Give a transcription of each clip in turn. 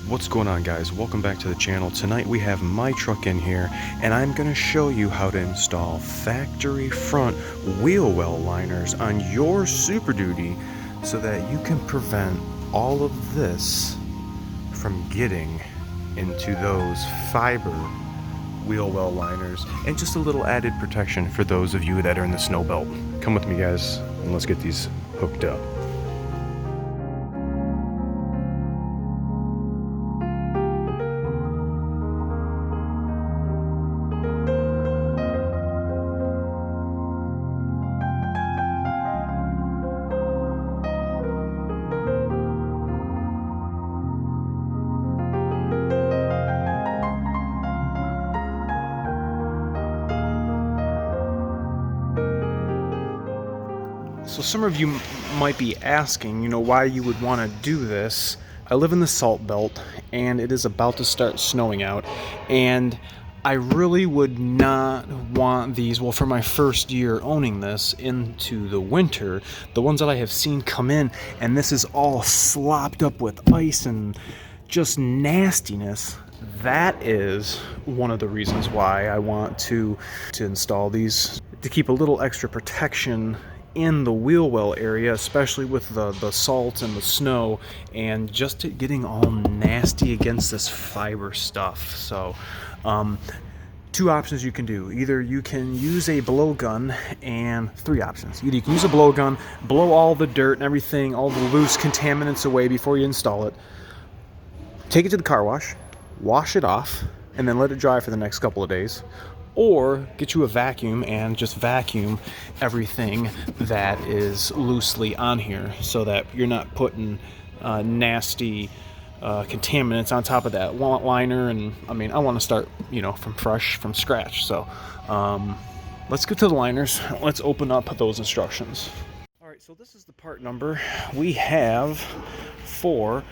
What's going on, guys? Welcome back to the channel. Tonight we have my truck in here and I'm going to show you how to install factory front wheel well liners on your Super Duty so that you can prevent all of this from getting into those fiber wheel well liners, and just a little added protection for those of you that are in the snow belt. Come with me, guys, and let's get these hooked up. So some of you might be asking, why you would want to do this. I live in the Salt Belt, and it is about to start snowing out, and I really would not want these, well, for my first year owning this, into the winter. The ones that I have seen come in, and this is all slopped up with ice and just nastiness. That is one of the reasons why I want to install these, to keep a little extra protection in the wheel well area, especially with the salt and the snow, and just getting all nasty against this fiber stuff. So two options you can do. Either you can use a blowgun, and three options. Either you can use a blowgun, blow all the dirt and everything, all the loose contaminants away before you install it, take it to the car wash it off, and then let it dry for the next couple of days. Or get you a vacuum and just vacuum everything that is loosely on here so that you're not putting nasty contaminants on top of that liner. And I mean, I want to start, from scratch. So let's get to the liners. Let's open up those instructions. All right, so this is the part number we have for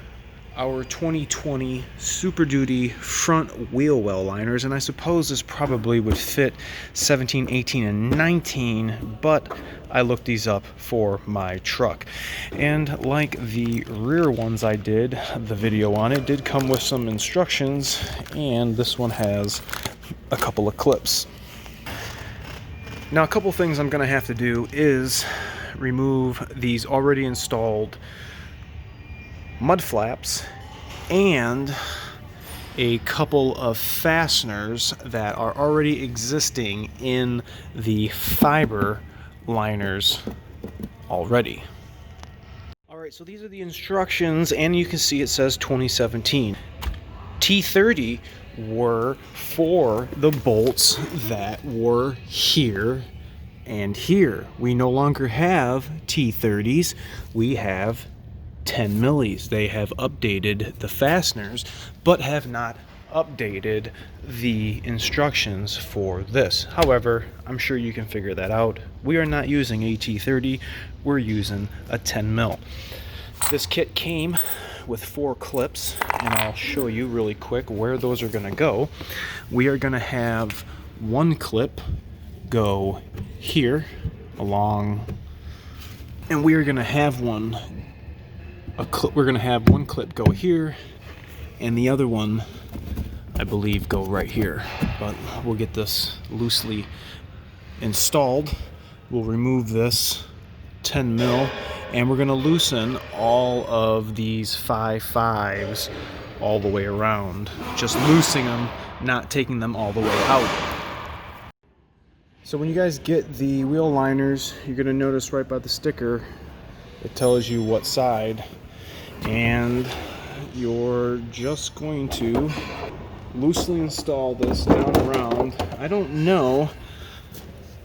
our 2020 Super Duty front wheel well liners, and I suppose this probably would fit 17, 18, and 19, but I looked these up for my truck. And like the rear ones I did, the video on it did come with some instructions, and this one has a couple of clips. Now, a couple things I'm going to have to do is remove these already installed mud flaps and a couple of fasteners that are already existing in the fiber liners already. Alright, so these are the instructions, and you can see it says 2017. T30 were for the bolts that were here and here. We no longer have T30s, we have 10 millis. They have updated the fasteners, but have not updated the instructions for this. However, I'm sure you can figure that out. We are not using a T30, we're using a 10 mil. This kit came with 4 clips, and I'll show you really quick where those are going to go. We are going to have one clip go here along, and we are going to have one clip go here, and the other one, I believe, go right here. But we'll get this loosely installed. We'll remove this 10 mil, and we're going to loosen all of these 5.5s all the way around. Just loosening them, not taking them all the way out. So when you guys get the wheel liners, you're going to notice right by the sticker, it tells you what side, and you're just going to loosely install this down around. I don't know,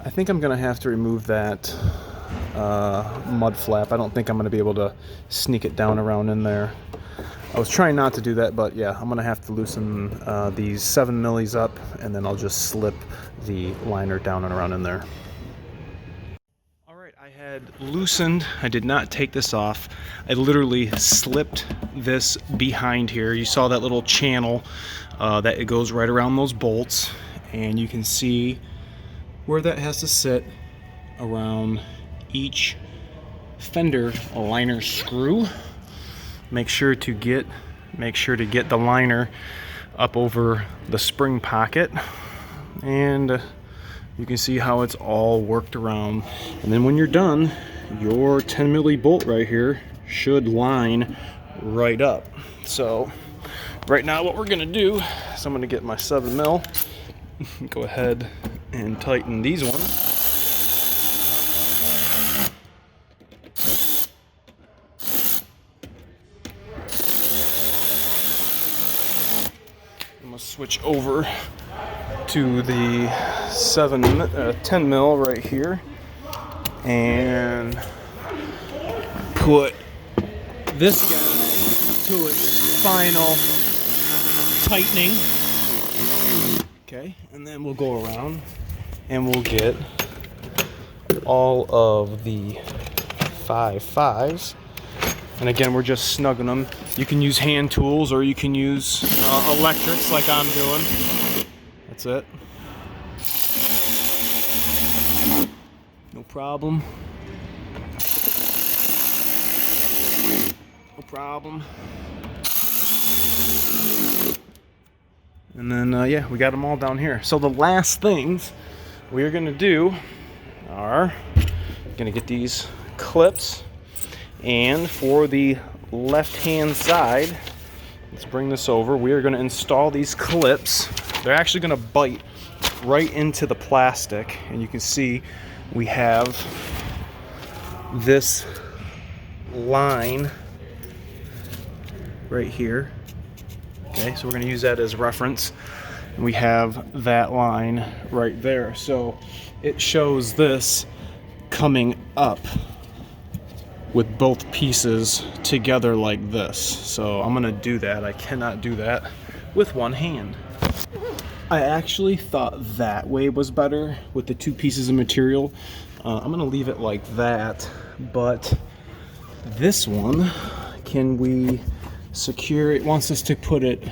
I think I'm gonna have to remove that mud flap. I don't think I'm gonna be able to sneak it down around in there. I was trying not to do that, but yeah, I'm gonna have to loosen these 7 millis up, and then I'll just slip the liner down and around in there. I had loosened, I did not take this off, I literally slipped this behind here. You saw that little channel that it goes right around those bolts, and you can see where that has to sit around each fender liner screw. Make sure to get make sure to get the liner up over the spring pocket, and you can see how it's all worked around. And then when you're done, your 10 milli bolt right here should line right up. So right now what we're gonna do is I'm gonna get my 7 mil, go ahead and tighten these ones. I'm gonna switch over to the 10 mil right here and put this guy to its final tightening. Okay, and then we'll go around and we'll get all of the 5.5s. And again, we're just snugging them. You can use hand tools or you can use electrics like I'm doing. That's it. No problem. No problem. And then, yeah, we got them all down here. So the last things we're gonna do are gonna get these clips. And for the left-hand side, let's bring this over. We are going to install these clips. They're actually going to bite right into the plastic. And you can see we have this line right here. Okay, so we're going to use that as reference. And we have that line right there. So it shows this coming up with both pieces together like this. So I'm gonna do that. I cannot do that with one hand. I actually thought that way was better with the two pieces of material. I'm gonna leave it like that, but this one, can we secure it? Wants us to put it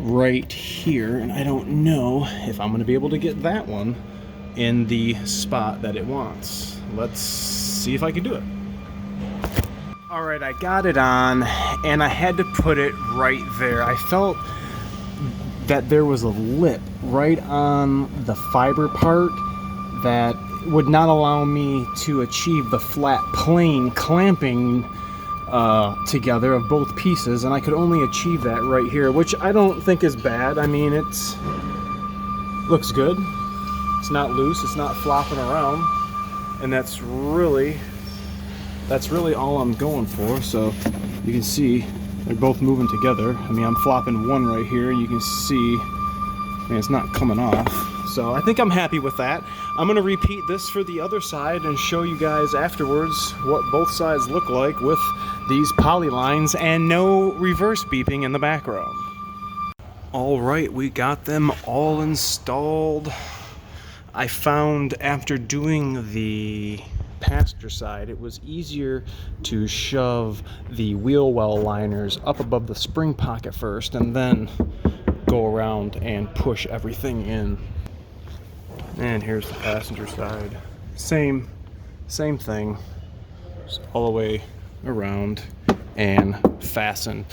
right here, and I don't know if I'm gonna be able to get that one in the spot that it wants. Let's see if I can do it. Alright, I got it on, and I had to put it right there. I felt that there was a lip right on the fiber part that would not allow me to achieve the flat plane clamping together of both pieces, and I could only achieve that right here, which I don't think is bad. I mean, it's looks good. It's not loose, it's not flopping around, and that's really all I'm going for. So you can see they're both moving together. I mean, I'm flopping one right here, and you can see, I mean, it's not coming off. So I think I'm happy with that. I'm gonna repeat this for the other side and show you guys afterwards what both sides look like with these poly lines and no reverse beeping in the background. All right, we got them all installed. I found after doing the passenger side, it was easier to shove the wheel well liners up above the spring pocket first and then go around and push everything in. And here's the passenger side. Same thing, just all the way around and fasten.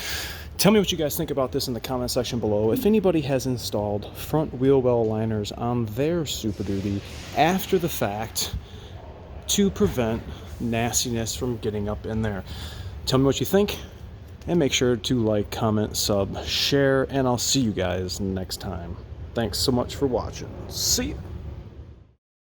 Tell me what you guys think about this in the comment section below. If anybody has installed front wheel well liners on their Super Duty after the fact to prevent nastiness from getting up in there. Tell me what you think, and make sure to like, comment, sub, share, and I'll see you guys next time. Thanks so much for watching. See ya.